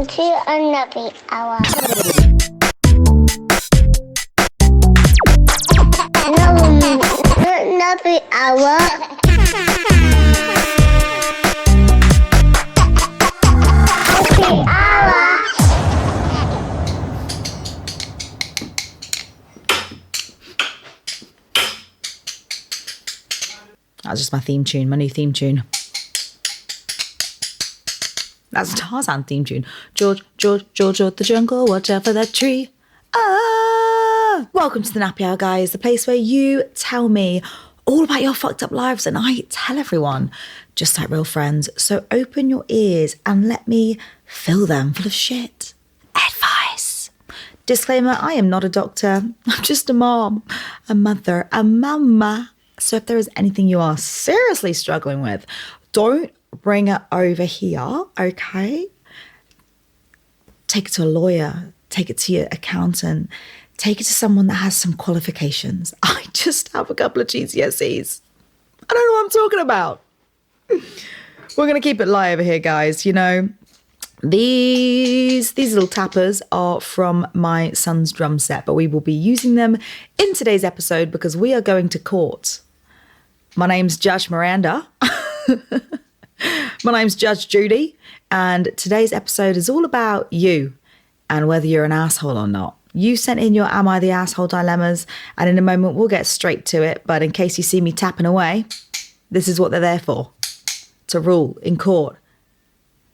Welcome to another hour. Another hour. That's just my theme tune, my new theme tune. That's a Tarzan theme tune. George, the jungle, watch out for that tree. Ah! Welcome to the Nappy Hour, guys, the place where you tell me all about your fucked up lives and I tell everyone, just like real friends. So open your ears and let me fill them full of shit. Advice. Disclaimer, I am not a doctor. I'm just a mom, a mother, a mama. So if there is anything you are seriously struggling with, don't bring it over here, okay? Take it to a lawyer, take it to your accountant, take it to someone that has some qualifications. I just have a couple of GCSEs. I don't know what I'm talking about. We're going to keep it light over here, guys. You know, these little tappers are from my son's drum set, but we will be using them in today's episode because we are going to court. My name's Judge Miranda. My name's Judge Judy, and today's episode is all about you and whether you're an asshole or not. You sent in your Am I the Asshole dilemmas, and in a moment we'll get straight to it, but in case you see me tapping away, this is what they're there for, to rule in court.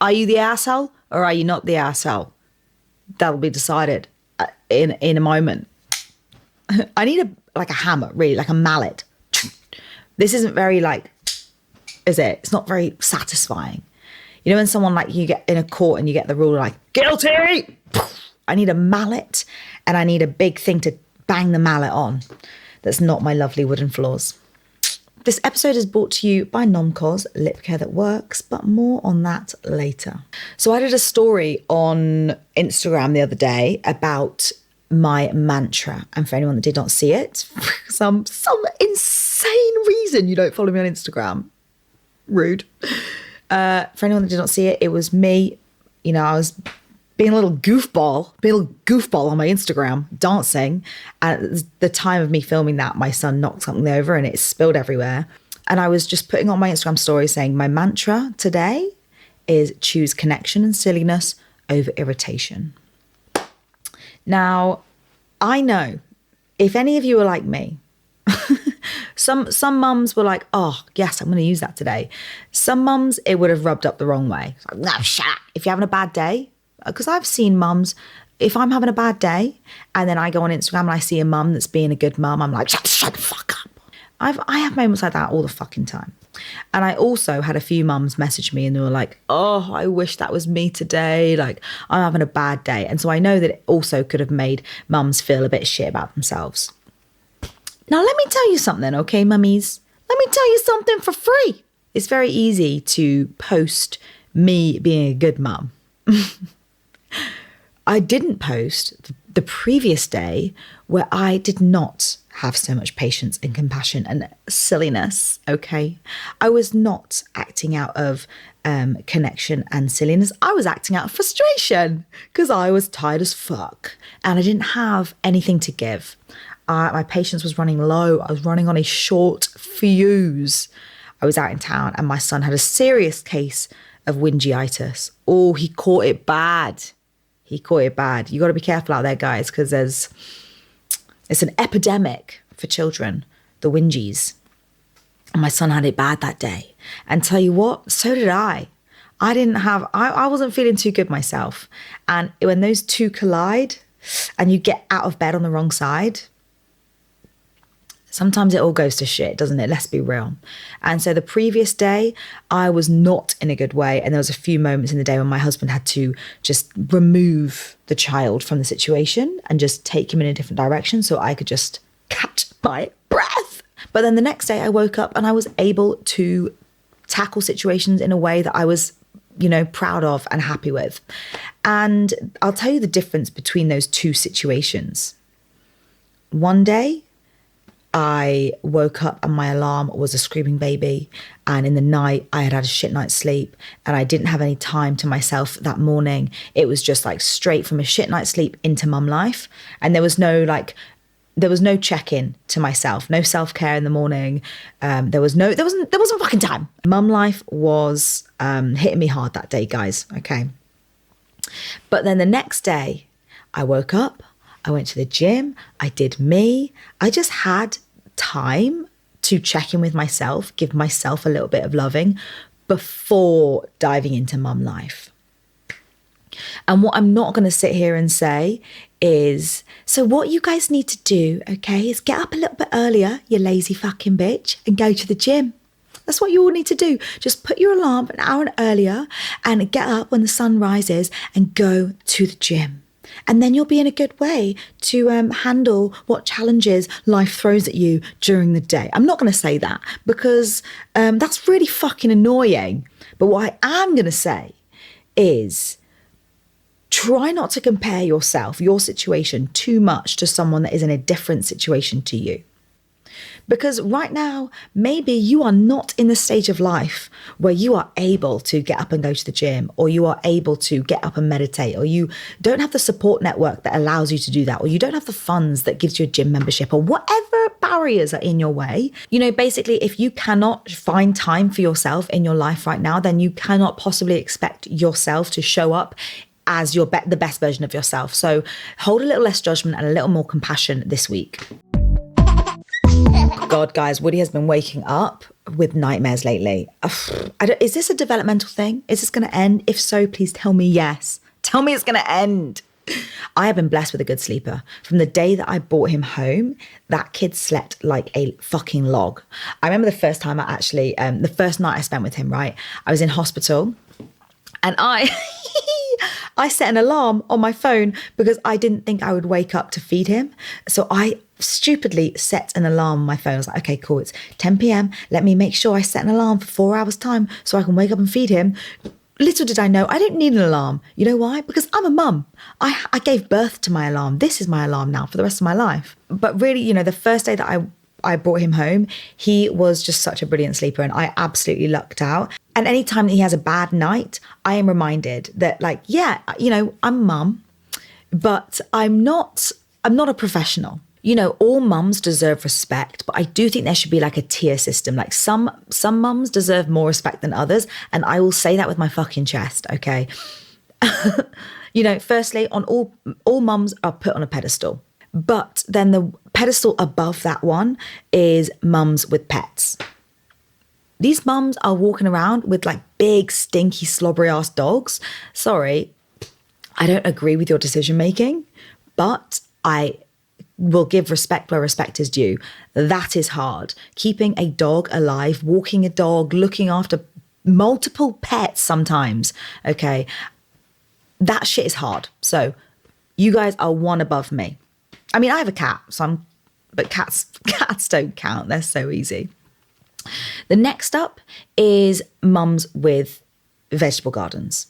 Are you the asshole or are you not the asshole? That'll be decided in a moment. I need a hammer, really, like a mallet. This isn't very is it? It's not very satisfying. You know when someone you get in a court and you get the ruler guilty? I need a mallet and I need a big thing to bang the mallet on. That's not my lovely wooden floors. This episode is brought to you by Nomcos, lip care that works, but more on that later. So I did a story on Instagram the other day about my mantra. And for anyone that did not see it, for some insane reason you don't follow me on Instagram. Rude. For anyone that did not see it, it was me. You know, I was being a little goofball on my Instagram, dancing. And at the time of me filming that, my son knocked something over and it spilled everywhere. And I was just putting on my Instagram story saying, my mantra today is choose connection and silliness over irritation. Now, I know if any of you are like me, some mums were like, oh, yes, I'm going to use that today. Some mums, it would have rubbed up the wrong way. It's like, no, shut up. If you're having a bad day, because I've seen mums, if I'm having a bad day and then I go on Instagram and I see a mum that's being a good mum, I'm like, shut the fuck up. I have moments like that all the fucking time. And I also had a few mums message me and they were like, oh, I wish that was me today. Like, I'm having a bad day. And so I know that it also could have made mums feel a bit shit about themselves. Now, let me tell you something, okay, mummies? Let me tell you something for free. It's very easy to post me being a good mum. I didn't post the previous day where I did not have so much patience and compassion and silliness, okay? I was not acting out of connection and silliness. I was acting out of frustration because I was tired as fuck and I didn't have anything to give. My patience was running low. I was running on a short fuse. I was out in town and my son had a serious case of whingiitis. Oh, he caught it bad. You got to be careful out there, guys, because it's an epidemic for children, the whingies. And my son had it bad that day. And tell you what, so did I. I wasn't feeling too good myself. And when those two collide and you get out of bed on the wrong side, sometimes it all goes to shit, doesn't it? Let's be real. And so the previous day, I was not in a good way. And there was a few moments in the day when my husband had to just remove the child from the situation and just take him in a different direction so I could just catch my breath. But then the next day I woke up and I was able to tackle situations in a way that I was, proud of and happy with. And I'll tell you the difference between those two situations. One day, I woke up and my alarm was a screaming baby. And in the night, I had had a shit night's sleep and I didn't have any time to myself that morning. It was just like straight from a shit night's sleep into mum life. And there was no check-in to myself, no self-care in the morning. There wasn't fucking time. Mum life was hitting me hard that day, guys. Okay. But then the next day I woke up, I went to the gym, I did me. I just had time to check in with myself, give myself a little bit of loving before diving into mum life. And what I'm not going to sit here and say is, so what you guys need to do, okay, is get up a little bit earlier, you lazy fucking bitch, and go to the gym. That's what you all need to do. Just put your alarm an hour earlier and get up when the sun rises and go to the gym. And then you'll be in a good way to handle what challenges life throws at you during the day. I'm not going to say that because that's really fucking annoying. But what I am going to say is try not to compare yourself, your situation, too much to someone that is in a different situation to you. Because right now, maybe you are not in the stage of life where you are able to get up and go to the gym, or you are able to get up and meditate, or you don't have the support network that allows you to do that, or you don't have the funds that gives you a gym membership, or whatever barriers are in your way. You know, basically, if you cannot find time for yourself in your life right now, then you cannot possibly expect yourself to show up as the best version of yourself. So hold a little less judgment and a little more compassion this week. God, guys, Woody has been waking up with nightmares lately. Is this a developmental thing? Is this going to end? If so, please tell me yes. Tell me it's going to end. I have been blessed with a good sleeper. From the day that I brought him home, that kid slept like a fucking log. I remember the first time the first night I spent with him, right? I was in hospital and I set an alarm on my phone because I didn't think I would wake up to feed him. So I stupidly set an alarm on my phone. I was like, okay, cool. It's 10 p.m. Let me make sure I set an alarm for 4 hours time so I can wake up and feed him. Little did I know, I didn't need an alarm. You know why? Because I'm a mum. I gave birth to my alarm. This is my alarm now for the rest of my life. But really, you know, the first day that I brought him home, he was just such a brilliant sleeper and I absolutely lucked out. And anytime that he has a bad night, I am reminded that, like, yeah, you know, I'm a mum, but I'm not a professional. You know, all mums deserve respect, but I do think there should be like a tier system. Like some mums deserve more respect than others. And I will say that with my fucking chest, okay? You know, firstly, on all mums are put on a pedestal. But then the pedestal above that one is mums with pets. These mums are walking around with like big, stinky, slobbery ass dogs. Sorry, I don't agree with your decision making, but I will give respect where respect is due. That is hard. Keeping a dog alive, walking a dog, looking after multiple pets sometimes, okay? That shit is hard. So you guys are one above me. I mean, I have a cat, but cats don't count. They're so easy. The next up is mums with vegetable gardens.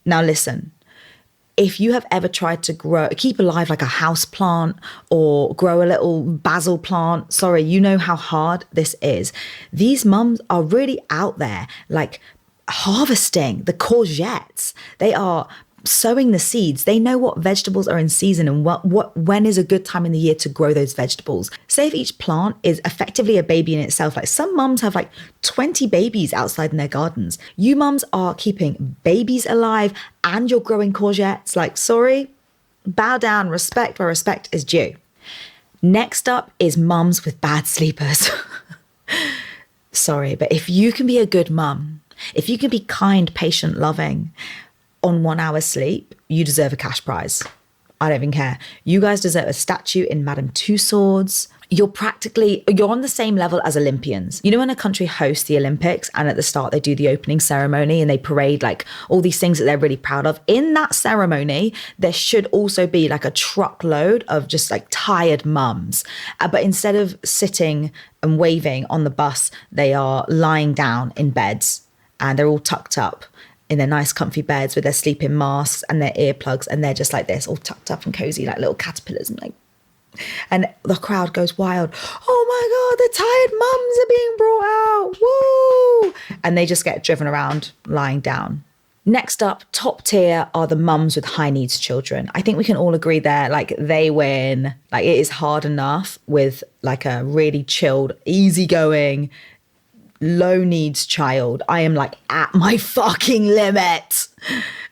Now listen, if you have ever tried to keep alive like a house plant or grow a little basil plant, sorry, you know how hard this is. These mums are really out there, like harvesting the courgettes. They are sowing the seeds. They know what vegetables are in season and when is a good time in the year to grow those vegetables. Say if each plant is effectively a baby in itself, like some mums have like 20 babies outside in their gardens. You mums are keeping babies alive and you're growing courgettes. Like, sorry, bow down, respect where respect is due. Next up is mums with bad sleepers. Sorry, but if you can be a good mum, if you can be kind, patient, loving, on 1 hour sleep, you deserve a cash prize. I don't even care. You guys deserve a statue in Madame Tussauds. You're on the same level as Olympians. You know when a country hosts the Olympics and at the start they do the opening ceremony and they parade like all these things that they're really proud of? In that ceremony, there should also be like a truckload of just like tired mums. But instead of sitting and waving on the bus, they are lying down in beds and they're all tucked up in their nice comfy beds with their sleeping masks and their earplugs, and they're just like this, all tucked up and cozy like little caterpillars. And like, And the crowd goes wild. Oh my God, the tired mums are being brought out. Woo! And they just get driven around lying down. Next up, top tier are the mums with high needs children. I think we can all agree there, like they win. Like it is hard enough with like a really chilled, easygoing, low needs child. I am like at my fucking limit.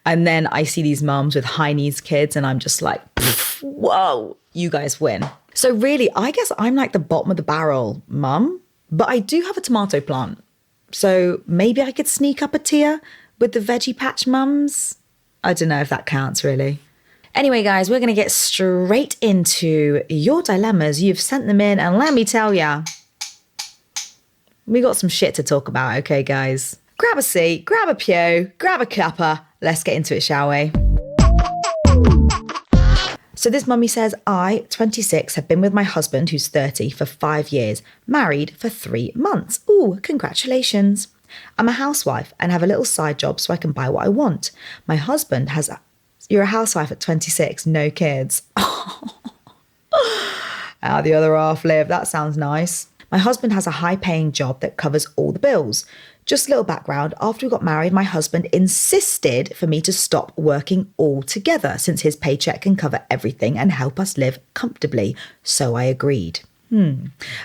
And then I see these mums with high needs kids and I'm just like, whoa, you guys win. So really, I guess I'm like the bottom of the barrel mum, but I do have a tomato plant. So maybe I could sneak up a tier with the veggie patch mums. I don't know if that counts really. Anyway, guys, we're going to get straight into your dilemmas. You've sent them in and let me tell ya, we got some shit to talk about, okay, guys? Grab a seat, grab a pew, grab a cuppa. Let's get into it, shall we? So this mummy says, I, 26, have been with my husband, who's 30, for 5 years, married for 3 months. Ooh, congratulations. I'm a housewife and have a little side job so I can buy what I want. My husband has... You're a housewife at 26, no kids. How the other half live, that sounds nice. My husband has a high-paying job that covers all the bills. Just a little background, after we got married, my husband insisted for me to stop working altogether since his paycheck can cover everything and help us live comfortably. So I agreed.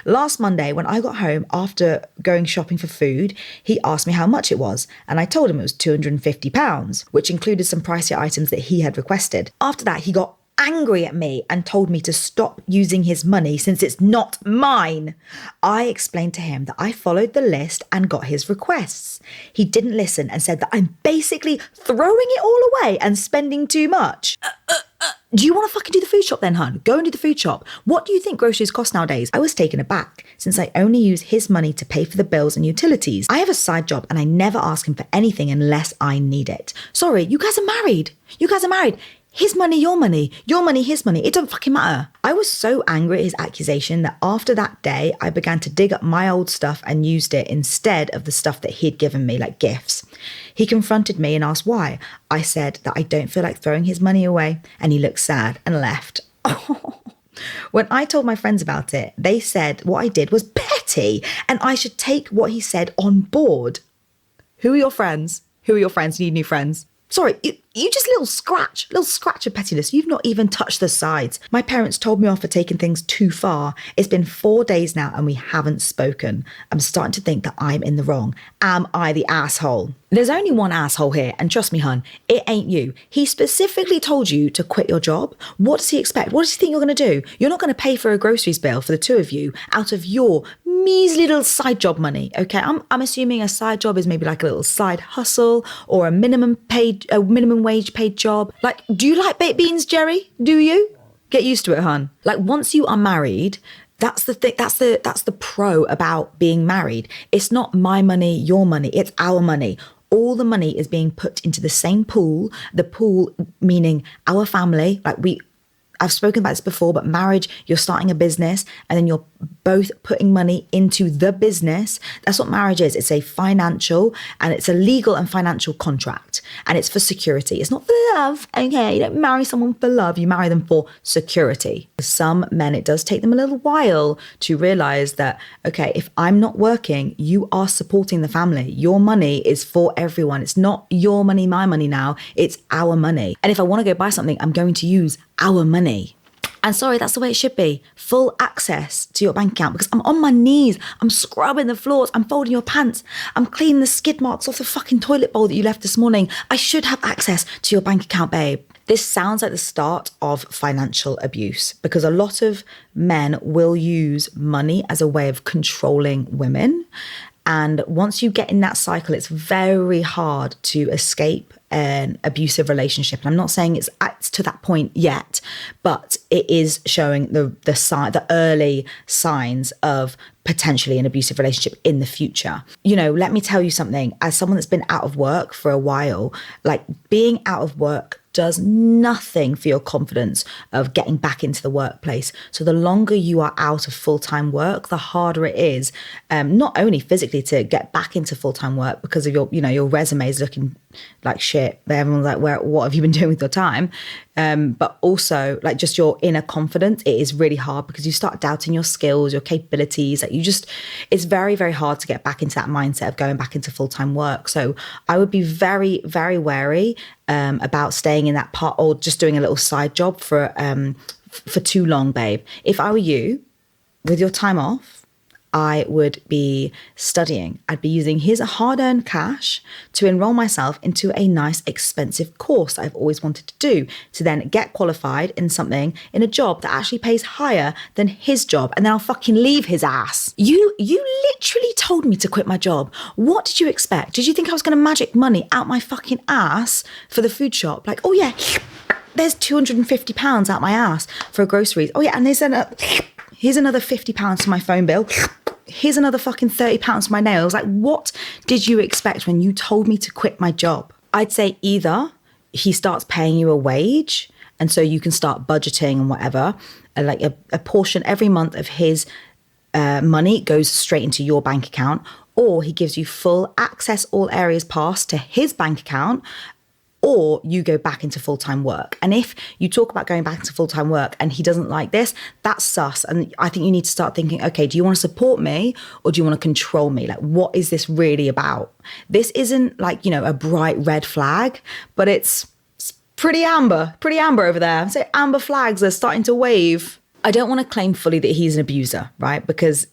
Last Monday, when I got home after going shopping for food, he asked me how much it was, and I told him it was £250, which included some pricier items that he had requested. After that, he got angry at me and told me to stop using his money since it's not mine. I explained to him that I followed the list and got his requests. He didn't listen and said that I'm basically throwing it all away and spending too much. Do you want to fucking do the food shop then, hun? Go and do the food shop. What do you think groceries cost nowadays? I was taken aback since I only use his money to pay for the bills and utilities. I have a side job and I never ask him for anything unless I need it. Sorry, you guys are married. His money, your money, his money. It don't fucking matter. I was so angry at his accusation that after that day, I began to dig up my old stuff and used it instead of the stuff that he'd given me, like gifts. He confronted me and asked why. I said that I don't feel like throwing his money away, and he looked sad and left. When I told my friends about it, they said what I did was petty and I should take what he said on board. Who are your friends? You need new friends. Sorry, you just little scratch of pettiness. You've not even touched the sides. My parents told me off for taking things too far. It's been 4 days now and we haven't spoken. I'm starting to think that I'm in the wrong. Am I the asshole? There's only one asshole here, and trust me, hun, it ain't you. He specifically told you to quit your job. What does he expect? What does he think you're going to do? You're not going to pay for a groceries bill for the two of you out of your measly little side job money, okay? I'm assuming a side job is maybe like a little side hustle or a minimum wage paid job. Like, do you like baked beans, Jerry? Do you? Get used to it, hun. Like, once you are married, that's the thing. That's the pro about being married. It's not my money, your money. It's our money. All the money is being put into the same pool. The pool meaning our family. I've spoken about this before, but marriage, you're starting a business and then you're both putting money into the business. That's what marriage is. It's a financial and it's a legal and financial contract, and it's for security. It's not for love. Okay, you don't marry someone for love. You marry them for security. Some men, it does take them a little while to realize that, okay, if I'm not working, you are supporting the family. Your money is for everyone. It's not your money, my money now. It's our money. And if I want to go buy something, I'm going to use our money. And sorry, that's the way it should be. Full access to your bank account, because I'm on my knees. I'm scrubbing the floors. I'm folding your pants. I'm cleaning the skid marks off the fucking toilet bowl that you left this morning. I should have access to your bank account, babe. This sounds like the start of financial abuse, because a lot of men will use money as a way of controlling women. And once you get in that cycle, it's very hard to escape an abusive relationship. And I'm not saying it's to that point yet, but it is showing the early signs of potentially an abusive relationship in the future. You know, let me tell you something. As someone that's been out of work for a while, like being out of work does nothing for your confidence of getting back into the workplace. So the longer you are out of full-time work, the harder it is, not only physically to get back into full-time work because of your resume is looking like shit, shit. Everyone's like, what have you been doing with your time? But also like just your inner confidence, it is really hard because you start doubting your skills, your capabilities. Like it's very, very hard to get back into that mindset of going back into full-time work. So I would be very, very wary about staying in that part or just doing a little side job for too long, babe. If I were you, with your time off, I would be studying. I'd be using his hard-earned cash to enroll myself into a nice, expensive course I've always wanted to do, to then get qualified in something, in a job that actually pays higher than his job, and then I'll fucking leave his ass. You literally told me to quit my job. What did you expect? Did you think I was going to magic money out my fucking ass for the food shop? Like, oh yeah, there's £250 out my ass for groceries. Oh yeah, and here's another £50 for my phone bill. Here's another fucking £30 for my nails. Like, what did you expect when you told me to quit my job? I'd say either he starts paying you a wage and so you can start budgeting and whatever, like a portion every month of his money goes straight into your bank account, or he gives you full access, all areas pass to his bank account, or you go back into full-time work. And if you talk about going back into full-time work and he doesn't like this, that's sus. And I think you need to start thinking, okay, do you want to support me or do you want to control me? Like, what is this really about? This isn't like, a bright red flag, but it's pretty amber over there. So amber flags are starting to wave. I don't want to claim fully that he's an abuser, right? Because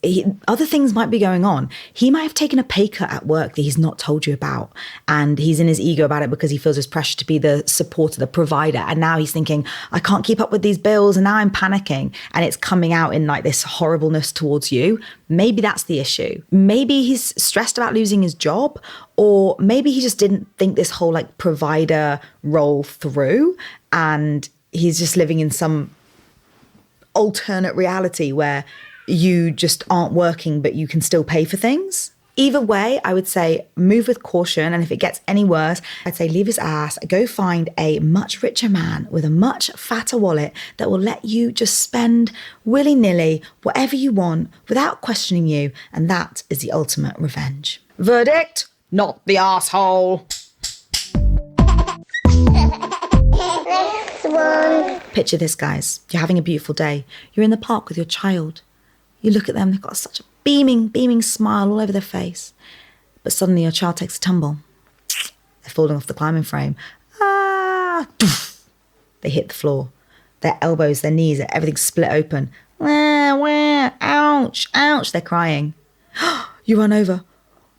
other things might be going on. He might have taken a pay cut at work that he's not told you about. And he's in his ego about it because he feels his pressure to be the supporter, the provider. And now he's thinking, I can't keep up with these bills. And now I'm panicking. And it's coming out in like this horribleness towards you. Maybe that's the issue. Maybe he's stressed about losing his job. Or maybe he just didn't think this whole like provider role through. And he's just living in some alternate reality where you just aren't working but you can still pay for things. Either way, I would say move with caution, and if it gets any worse, I'd say leave his ass, go find a much richer man with a much fatter wallet that will let you just spend willy-nilly whatever you want without questioning you, and that is the ultimate revenge. Verdict, not the asshole. Next one. Picture this, guys. You're having a beautiful day. You're in the park with your child. You look at them, they've got such a beaming smile all over their face. But suddenly your child takes a tumble. They're falling off the climbing frame. Ah! They hit the floor. Their elbows, their knees, everything's split open. Wah, wah, ouch, ouch. They're crying. You run over.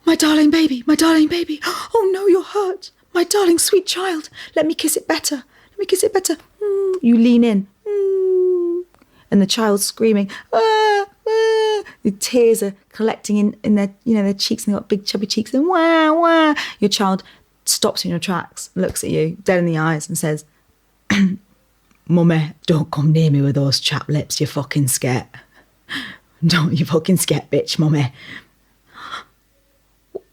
My darling baby, my darling baby. Oh no, you're hurt. My darling sweet child. Let me kiss it better. Let me kiss it better. You lean in. And the child's screaming. Ah, ah. The tears are collecting in their, their cheeks, and they've got big chubby cheeks. And wah, wah. Your child stops in your tracks, looks at you dead in the eyes and says, Mummy, don't come near me with those chap lips, you fucking scat. Don't you fucking scat, bitch, Mummy.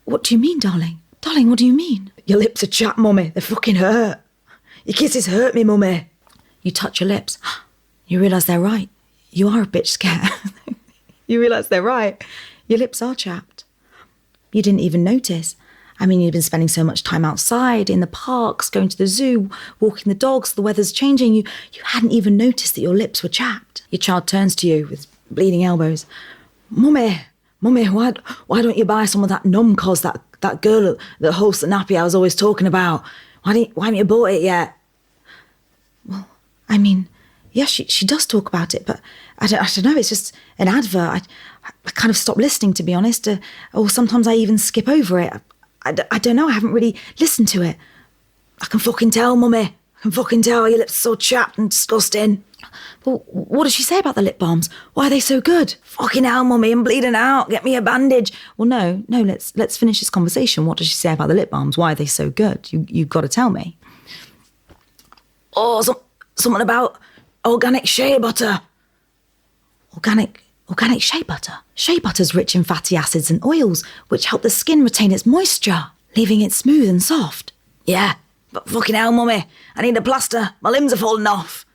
What do you mean, darling? Darling, what do you mean? Your lips are chapped, Mummy. They fucking hurt. Your kisses hurt me, Mummy. You touch your lips. You realise they're right. You are a bitch scat. You realise they're right. Your lips are chapped. You didn't even notice. I mean, you've been spending so much time outside, in the parks, going to the zoo, walking the dogs, the weather's changing. You hadn't even noticed that your lips were chapped. Your child turns to you with bleeding elbows. Mummy, why don't you buy some of that numcos, that girl that hosts the nappy I was always talking about? Why haven't you bought it yet? Well, I mean, yes, she does talk about it, but I don't know, it's just an advert. I kind of stopped listening, to be honest, or sometimes I even skip over it. I don't know, I haven't really listened to it. I can fucking tell, Mummy. I can fucking tell your lips are so chapped and disgusting. Well, what does she say about the lip balms? Why are they so good? Fucking hell, Mummy, I'm bleeding out. Get me a bandage. Well, no, let's finish this conversation. What does she say about the lip balms? Why are they so good? You've got to tell me. Oh, something about organic shea butter. Organic shea butter? Shea butter's rich in fatty acids and oils, which help the skin retain its moisture, leaving it smooth and soft. Yeah, but fucking hell, Mummy, I need a plaster. My limbs are falling off.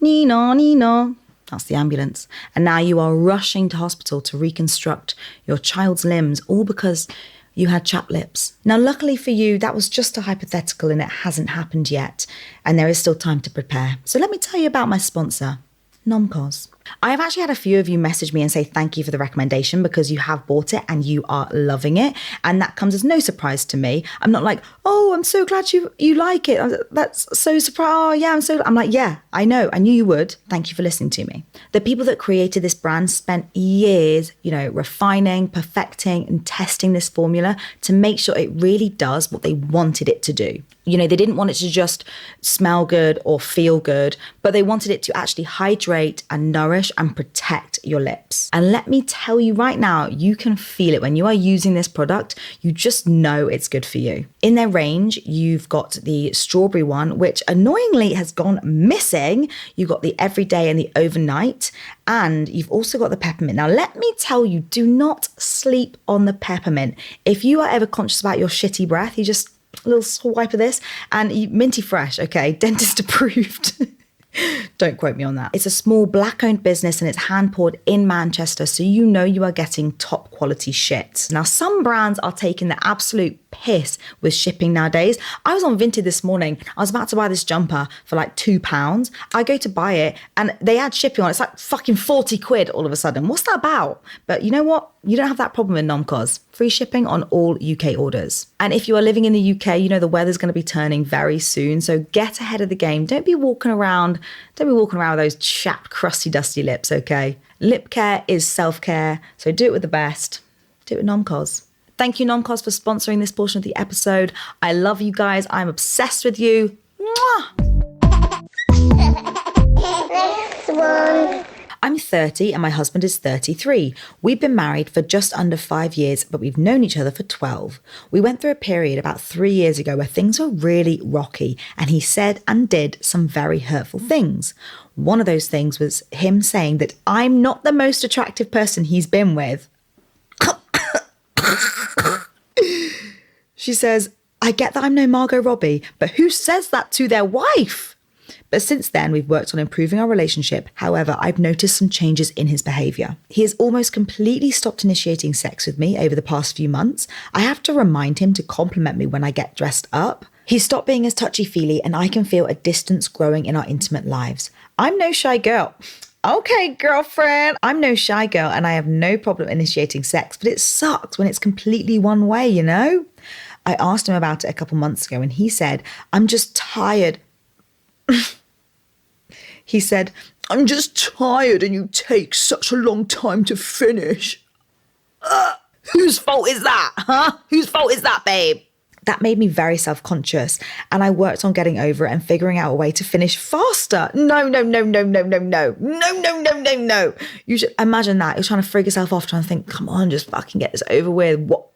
Nino. That's the ambulance. And now you are rushing to hospital to reconstruct your child's limbs, all because You had chapped lips. Now, luckily for you, that was just a hypothetical and it hasn't happened yet. And there is still time to prepare. So let me tell you about my sponsor, Nomcos. I have actually had a few of you message me and say thank you for the recommendation because you have bought it and you are loving it. And that comes as no surprise to me. I'm not like, oh, I'm so glad you like it. That's so surprised. Oh, yeah, I'm like, yeah, I know. I knew you would. Thank you for listening to me. The people that created this brand spent years, refining, perfecting and testing this formula to make sure it really does what they wanted it to do. They didn't want it to just smell good or feel good, but they wanted it to actually hydrate and nourish and protect your lips. And let me tell you right now, you can feel it when you are using this product. You just know it's good for you. In their range, you've got the strawberry one, which annoyingly has gone missing. You've got the everyday and the overnight, and you've also got the peppermint. Now, let me tell you, do not sleep on the peppermint. If you are ever conscious about your shitty breath, you just a little swipe of this and minty fresh, okay? Dentist approved. Don't quote me on that. It's a small black-owned business and it's hand-poured in Manchester, so you know you are getting top quality shit. Now, some brands are taking the absolute piss with shipping nowadays. I was on Vinted this morning. I was about to buy this jumper for like £2. I go to buy it and they add shipping on. It's like fucking 40 quid all of a sudden. What's that about? But you know what? You don't have that problem in Nomcos. Free shipping on all UK orders. And if you are living in the UK, the weather's going to be turning very soon. So get ahead of the game. Don't be walking around with those chapped, crusty, dusty lips, okay? Lip care is self-care. So do it with the best. Do it with Nomcos. Thank you, Nomcos, for sponsoring this portion of the episode. I love you guys. I'm obsessed with you. Mwah! Next one. I'm 30 and my husband is 33. We've been married for just under 5 years, but we've known each other for 12. We went through a period about 3 years ago where things were really rocky and he said and did some very hurtful things. One of those things was him saying that I'm not the most attractive person he's been with. She says, I get that I'm no Margot Robbie, but who says that to their wife? But since then, we've worked on improving our relationship. However, I've noticed some changes in his behaviour. He has almost completely stopped initiating sex with me over the past few months. I have to remind him to compliment me when I get dressed up. He's stopped being as touchy-feely and I can feel a distance growing in our intimate lives. I'm no shy girl. Okay, girlfriend. I'm no shy girl and I have no problem initiating sex, but it sucks when it's completely one way, I asked him about it a couple months ago and he said, I'm just tired. He said, I'm just tired and you take such a long time to finish. Whose fault is that, huh? Whose fault is that, babe? That made me very self-conscious and I worked on getting over it and figuring out a way to finish faster. No. You should imagine that. You're trying to freak yourself off, trying to think, come on, just fucking get this over with. What?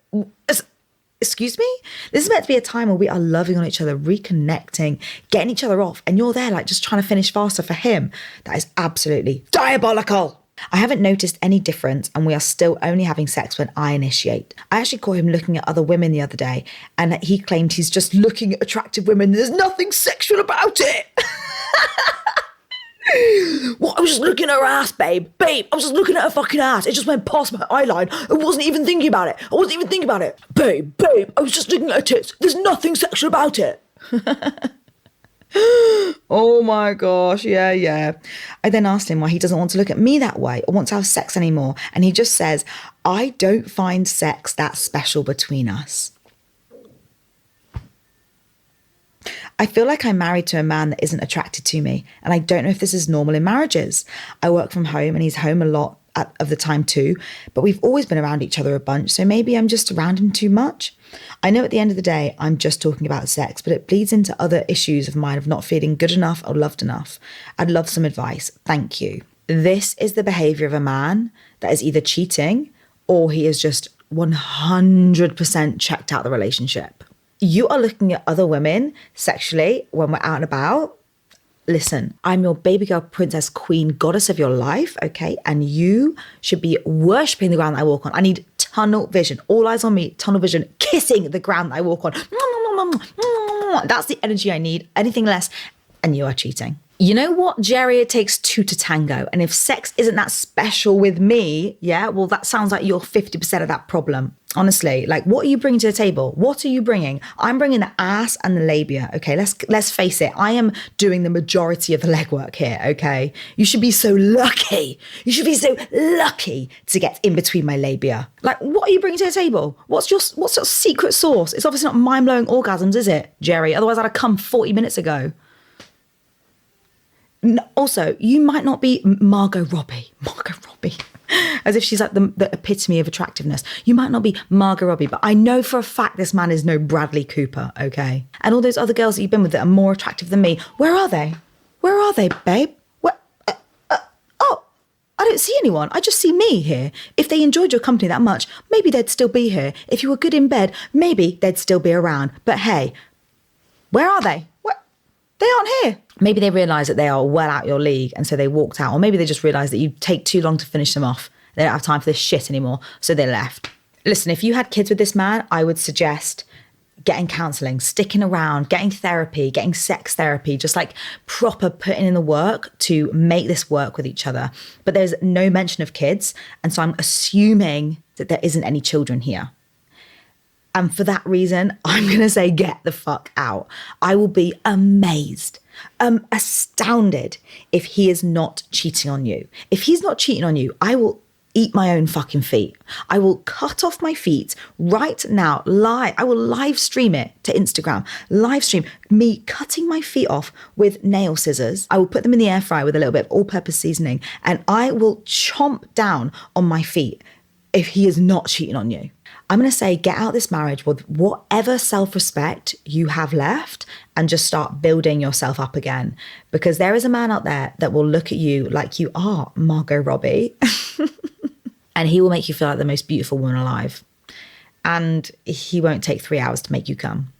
Excuse me? This is meant to be a time where we are loving on each other, reconnecting, getting each other off, and you're there like just trying to finish faster for him. That is absolutely diabolical. I haven't noticed any difference and we are still only having sex when I initiate. I actually caught him looking at other women the other day and he claimed he's just looking at attractive women. There's nothing sexual about it. What? I was just looking at her ass, babe. Babe, I was just looking at her fucking ass. It just went past my eye line. I wasn't even thinking about it. Babe, I was just looking at her tits. There's nothing sexual about it. Oh my gosh, yeah. I then asked him why he doesn't want to look at me that way or want to have sex anymore. And he just says, I don't find sex that special between us. I feel like I'm married to a man that isn't attracted to me, and I don't know if this is normal in marriages. I work from home and he's home a lot of the time too, but we've always been around each other a bunch, so maybe I'm just around him too much. I know at the end of the day, I'm just talking about sex, but it bleeds into other issues of mine of not feeling good enough or loved enough. I'd love some advice. Thank you. This is the behaviour of a man that is either cheating or he is just 100% checked out the relationship. You are looking at other women sexually when we're out and about. Listen, I'm your baby girl, princess, queen, goddess of your life, okay? And you should be worshipping the ground that I walk on. I need tunnel vision. All eyes on me, tunnel vision, kissing the ground that I walk on. That's the energy I need. Anything less, and you are cheating. You know what, Jerry? It takes two to tango. And if sex isn't that special with me, yeah, well, that sounds like you're 50% of that problem. Honestly, like, what are you bringing to the table? What are you bringing? I'm bringing the ass and the labia, okay? Let's face it. I am doing the majority of the legwork here, okay? You should be so lucky. You should be so lucky to get in between my labia. Like, what are you bringing to the table? What's your secret sauce? It's obviously not mind-blowing orgasms, is it, Jerry? Otherwise, I'd have come 40 minutes ago. Also, you might not be Margot Robbie, as if she's like the epitome of attractiveness. You might not be Margot Robbie, but I know for a fact this man is no Bradley Cooper, okay? And all those other girls that you've been with that are more attractive than me, where are they? Where are they, babe? Oh, I don't see anyone. I just see me here. If they enjoyed your company that much, maybe they'd still be here. If you were good in bed, maybe they'd still be around. But hey, where are they? They aren't here. Maybe they realise that they are well out your league and so they walked out. Or maybe they just realised that you take too long to finish them off. They don't have time for this shit anymore, so they left. Listen, if you had kids with this man, I would suggest getting counselling, sticking around, getting therapy, getting sex therapy, just like proper putting in the work to make this work with each other. But there's no mention of kids. And so I'm assuming that there isn't any children here. And for that reason, I'm going to say get the fuck out. I will be amazed, astounded if he is not cheating on you. If he's not cheating on you, I will eat my own fucking feet. I will cut off my feet right now, live. I will live stream it to Instagram, live stream me cutting my feet off with nail scissors. I will put them in the air fryer with a little bit of all-purpose seasoning and I will chomp down on my feet if he is not cheating on you. I'm going to say get out this marriage with whatever self-respect you have left and just start building yourself up again. Because there is a man out there that will look at you like you are Margot Robbie and he will make you feel like the most beautiful woman alive. And he won't take 3 hours to make you come.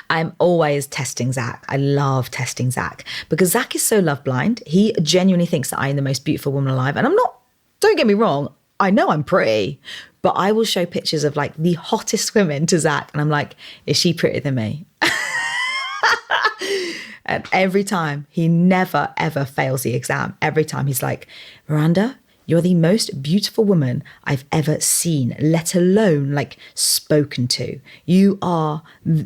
I'm always testing Zach. I love testing Zach because Zach is so love blind. He genuinely thinks that I am the most beautiful woman alive. And I'm not, don't get me wrong. I know I'm pretty, but I will show pictures of like the hottest women to Zach. And I'm like, is she prettier than me? And every time he never, ever fails the exam. Every time he's like, Miranda, you're the most beautiful woman I've ever seen, let alone like spoken to. You are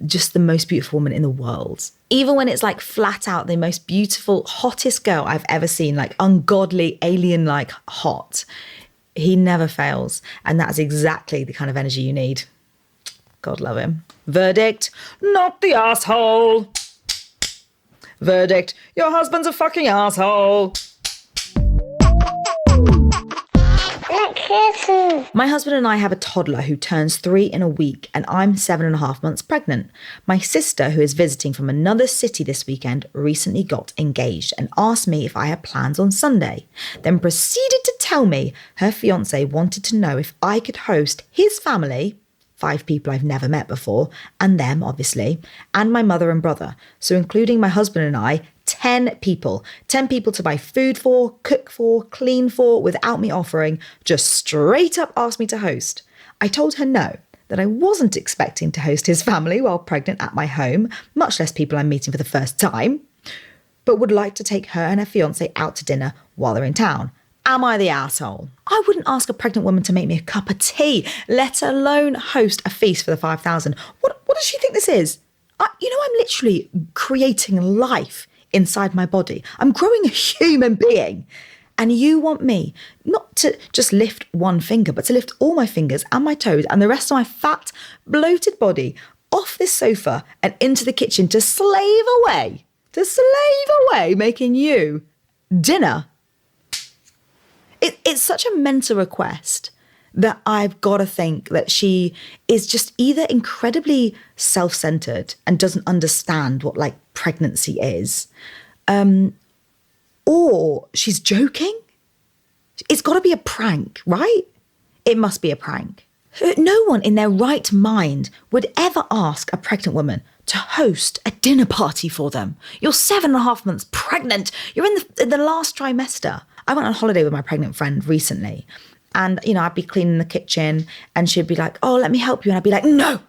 just the most beautiful woman in the world. Even when it's like flat out the most beautiful, hottest girl I've ever seen, like ungodly, alien-like hot. He never fails. And that's exactly the kind of energy you need. God love him. Verdict, not the asshole. Verdict, your husband's a fucking asshole. My husband and I have a toddler who turns 3 in a week and I'm 7.5 months pregnant. My sister, who is visiting from another city this weekend, recently got engaged and asked me if I had plans on Sunday, then proceeded to tell me her fiancé wanted to know if I could host his family, 5 people I've never met before, and them obviously, and my mother and brother, so including my husband and I, 10 people. 10 people to buy food for, cook for, clean for, without me offering, just straight up asked me to host. I told her no, that I wasn't expecting to host his family while pregnant at my home, much less people I'm meeting for the first time, but would like to take her and her fiancé out to dinner while they're in town. Am I the asshole? I wouldn't ask a pregnant woman to make me a cup of tea, let alone host a feast for the 5,000. What does she think this is? I'm literally creating life inside my body. I'm growing a human being. And you want me not to just lift one finger, but to lift all my fingers and my toes and the rest of my fat, bloated body off this sofa and into the kitchen to slave away, making you dinner. It's such a mental request that I've got to think that she is just either incredibly self-centered and doesn't understand what like pregnancy is, or she's joking. It's got to be a prank, right? It must be a prank. No one in their right mind would ever ask a pregnant woman to host a dinner party for them. You're 7.5 months pregnant. You're in the last trimester. I went on holiday with my pregnant friend recently and, I'd be cleaning the kitchen and she'd be like, oh, let me help you. And I'd be like, no,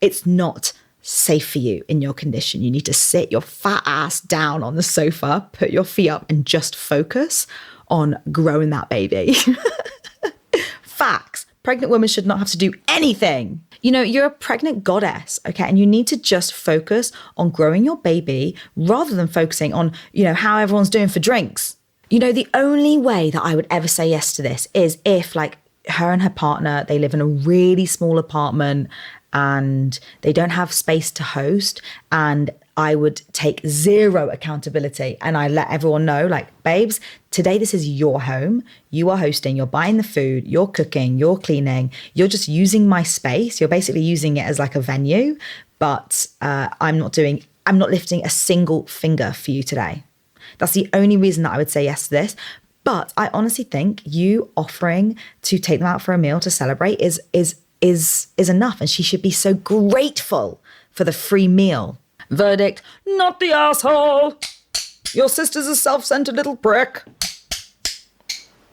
it's not safe for you in your condition. You need to sit your fat ass down on the sofa, put your feet up, and just focus on growing that baby. Facts. Pregnant women should not have to do anything. You know, you're a pregnant goddess, okay? And you need to just focus on growing your baby rather than focusing on, you know, how everyone's doing for drinks. You know, the only way that I would ever say yes to this is if, like, her and her partner, they live in a really small apartment and they don't have space to host, and I would take zero accountability and I let everyone know, like, babes, today this is your home. You are hosting, you're buying the food, you're cooking, you're cleaning, you're just using my space. You're basically using it as like a venue, but I'm not lifting a single finger for you today. That's the only reason that I would say yes to this. But I honestly think you offering to take them out for a meal to celebrate is enough. And she should be so grateful for the free meal. Verdict, not the asshole. Your sister's a self-centered little prick.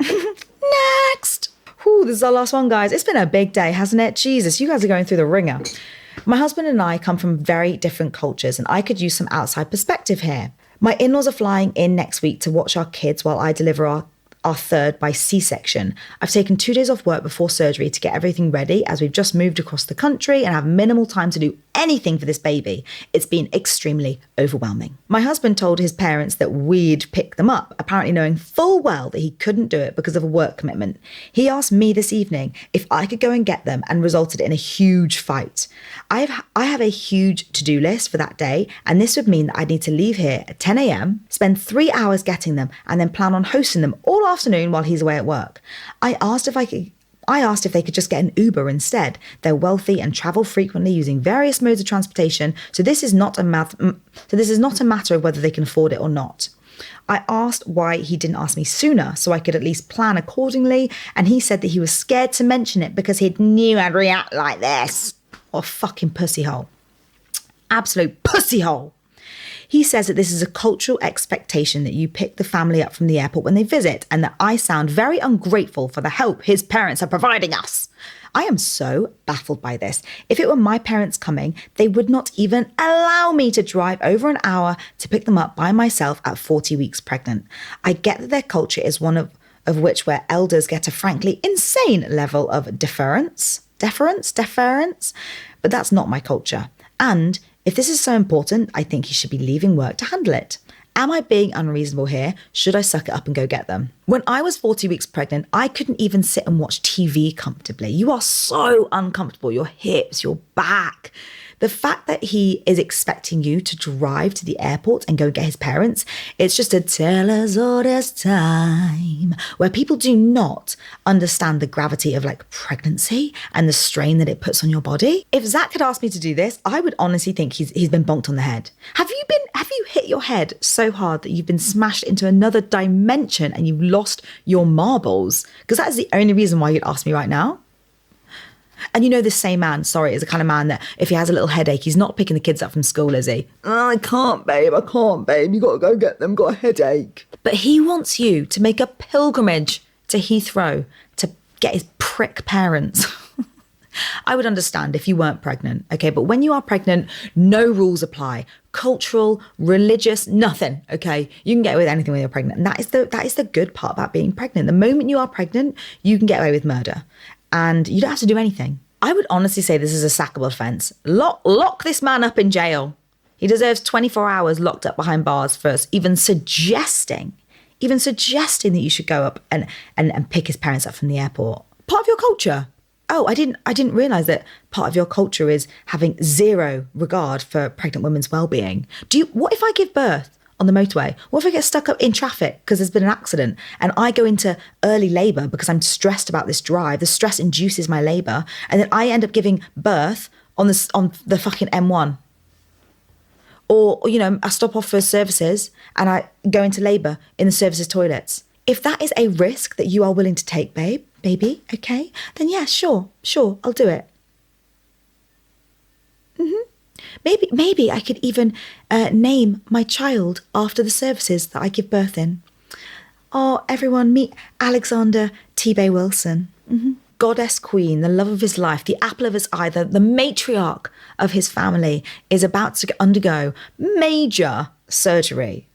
Next. Whew, this is our last one, guys. It's been a big day, hasn't it? Jesus, you guys are going through the ringer. My husband and I come from very different cultures, and I could use some outside perspective here. My in-laws are flying in next week to watch our kids while I deliver our third by C-section. I've taken 2 days off work before surgery to get everything ready, as we've just moved across the country and have minimal time to do anything for this baby. It's been extremely overwhelming. My husband told his parents that we'd pick them up, apparently knowing full well that he couldn't do it because of a work commitment. He asked me this evening if I could go and get them, and resulted in a huge fight. I have a huge to-do list for that day, and this would mean that I'd need to leave here at 10 a.m, spend 3 hours getting them, and then plan on hosting them all afternoon while he's away at work. I asked if they could just get an Uber instead. They're wealthy and travel frequently using various modes of transportation, so this is not a matter of whether they can afford it or not. I asked why he didn't ask me sooner so I could at least plan accordingly, and he said that he was scared to mention it because he knew I'd react like this. What a fucking pussy hole. Absolute pussy hole. He says that this is a cultural expectation that you pick the family up from the airport when they visit, and that I sound very ungrateful for the help his parents are providing us. I am so baffled by this. If it were my parents coming, they would not even allow me to drive over an hour to pick them up by myself at 40 weeks pregnant. I get that their culture is one of which where elders get a frankly insane level of deference, but that's not my culture. And if this is so important, I think he should be leaving work to handle it. Am I being unreasonable here? Should I suck it up and go get them? When I was 40 weeks pregnant, I couldn't even sit and watch TV comfortably. You are so uncomfortable, your hips, your back. The fact that he is expecting you to drive to the airport and go get his parents, it's just a tell us all this time, where people do not understand the gravity of like pregnancy and the strain that it puts on your body. If Zach had asked me to do this, I would honestly think he's been bonked on the head. Have you hit your head so hard that you've been smashed into another dimension and you've lost your marbles? Because that is the only reason why you'd ask me right now. And you know, this same man, is the kind of man that if he has a little headache, he's not picking the kids up from school, is he? Oh, I can't, babe. You got to go get them. Got a headache. But he wants you to make a pilgrimage to Heathrow to get his prick parents. I would understand if you weren't pregnant, okay? But when you are pregnant, no rules apply. Cultural, religious, nothing, okay? You can get away with anything when you're pregnant. And that is the good part about being pregnant. The moment you are pregnant, you can get away with murder. And you don't have to do anything. I would honestly say this is a sackable offence. Lock this man up in jail. He deserves 24 hours locked up behind bars for even suggesting that you should go up and pick his parents up from the airport. Part of your culture. Oh, I didn't realise that part of your culture is having zero regard for pregnant women's well-being. What if I give birth on the motorway? What if I get stuck up in traffic because there's been an accident and I go into early labour because I'm stressed about this drive? The stress induces my labour, and then I end up giving birth on the fucking M1. Or, you know, I stop off for services and I go into labour in the services toilets. If that is a risk that you are willing to take, baby, okay, then yeah, sure, I'll do it. Maybe I could even name my child after the services that I give birth in. Oh, everyone, meet Alexander T. Bay Wilson. goddess queen, the love of his life, the apple of his eye, the matriarch of his family is about to undergo major surgery,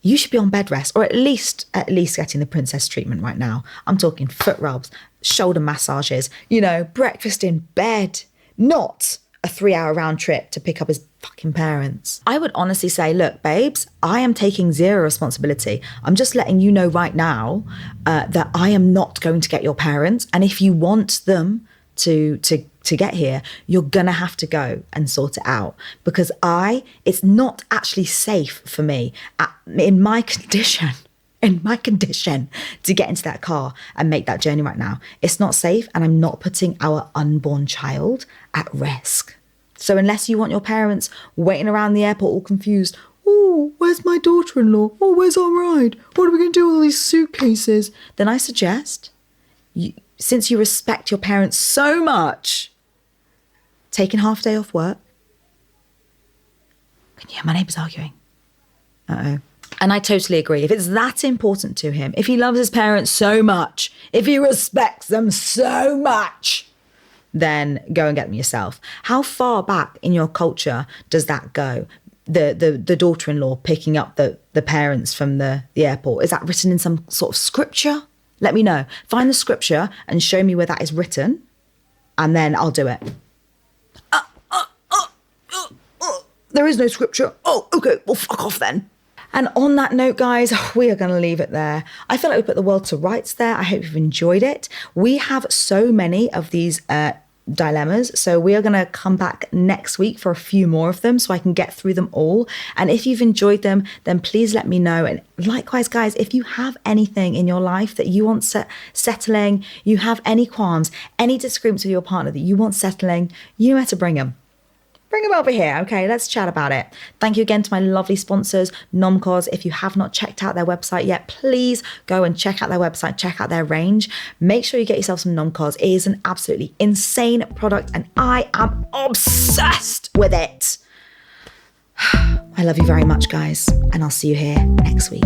you should be on bed rest, or at least getting the princess treatment right now. I'm talking foot rubs, shoulder massages, breakfast in bed, not a 3-hour round trip to pick up his fucking parents. I would honestly say, look, babes, I am taking zero responsibility. I'm just letting you know right now that I am not going to get your parents. And if you want them to get here, you're gonna have to go and sort it out, because it's not actually safe for me in my condition to get into that car and make that journey right now. It's not safe, and I'm not putting our unborn child at risk. So unless you want your parents waiting around the airport all confused, oh, where's my daughter-in-law? Oh, where's our ride? What are we gonna do with all these suitcases? Then I suggest, since you respect your parents so much, taking half a day off work. Can you hear my neighbours arguing? Uh-oh. And I totally agree. If it's that important to him, if he loves his parents so much, if he respects them so much, then go and get them yourself. How far back in your culture does that go? The daughter-in-law picking up the parents from the airport. Is that written in some sort of scripture? Let me know. Find the scripture and show me where that is written, and then I'll do it. There is no scripture. Oh, okay. Well, fuck off then. And on that note, guys, we are going to leave it there. I feel like we put the world to rights there. I hope you've enjoyed it. We have so many of these dilemmas, so we are going to come back next week for a few more of them so I can get through them all. And if you've enjoyed them, then please let me know. And likewise, guys, if you have anything in your life that you want settling, you have any qualms, any disagreements with your partner that you want settling, you know where to bring them. Bring them over here, okay? Let's chat about it. Thank you again to my lovely sponsors, Nomcos. If you have not checked out their website yet, please go and check out their website, check out their range. Make sure you get yourself some Nomcos. It is an absolutely insane product, and I am obsessed with it. I love you very much, guys, and I'll see you here next week.